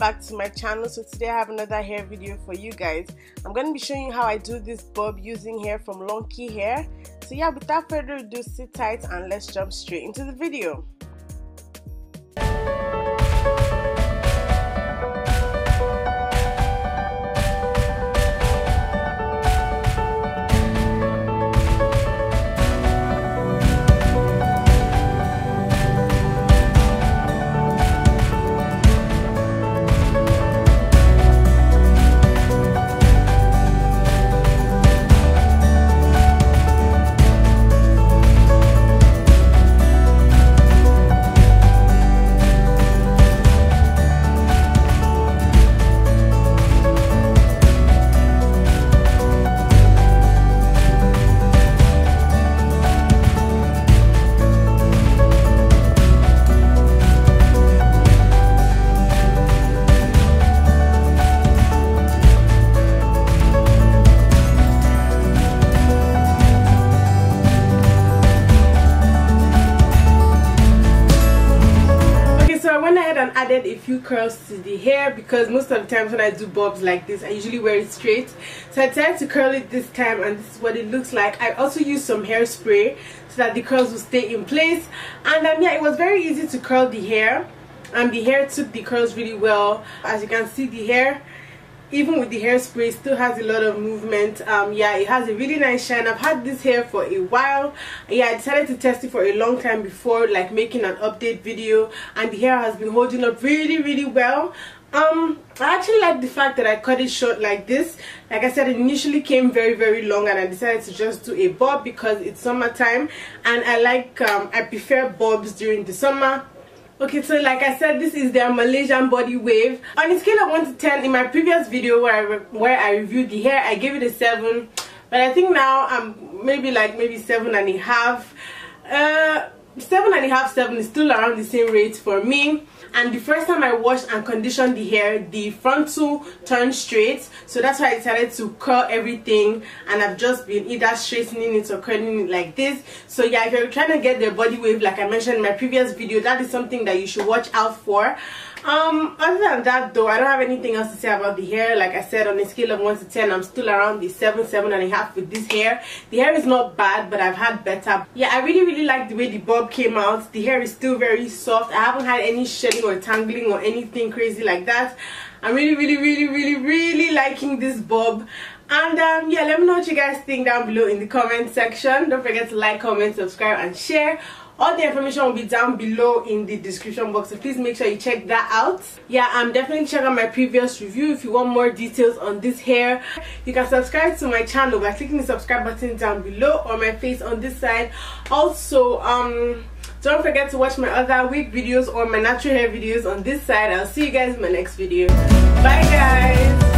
back to my channel. So today I have another hair video for you guys. I'm going to be showing you how I do this bob using hair from LONGQI Hair. So yeah, without further ado, sit tight and let's jump straight into the video. And added a few curls to the hair because most of the times when I do bobs like this I usually wear it straight, so I decided to curl it this time, and this is what it looks like. I also used some hairspray so that the curls will stay in place, and yeah, it was very easy to curl the hair, and the hair took the curls really well. As you can see, the hair, even with the hairspray, still has a lot of movement. Yeah, it has a really nice shine. I've had this hair for a while. Yeah, I decided to test it for a long time before like making an update video, and the hair has been holding up really well. I actually like the fact that I cut it short like this. Like I said, it initially came very long, and I decided to just do a bob because it's summertime, and I prefer bobs during the summer. Okay, so like I said, this is their Malaysian body wave. On a scale of 1 to 10, in my previous video where I reviewed the hair, I gave it a 7, but I think now I'm maybe 7.5. 7.5, 7 is still around the same rate for me. And the first time I washed and conditioned the hair, the frontal turned straight, so that's why I decided to curl everything, and I've just been either straightening it or curling it like this. So yeah, if you're trying to get the body wave like I mentioned in my previous video, that is something that you should watch out for. Other than that though, I don't have anything else to say about the hair. Like I said, on a scale of 1 to 10, I'm still around the 7, 7.5 with this hair. The hair is not bad, but I've had better. Yeah, I really like the way the bob came out. The hair is still very soft. I haven't had any shedding or tangling or anything crazy like that. I'm really liking this bob. And yeah, let me know what you guys think down below in the comment section. Don't forget to like, comment, subscribe and share. All the information will be down below in the description box, so please make sure you check that out. Yeah, definitely check out my previous review if you want more details on this hair. You can subscribe to my channel by clicking the subscribe button down below, or my face on this side. Also, don't forget to watch my other wig videos or my natural hair videos on this side. I'll see you guys in my next video. Bye guys.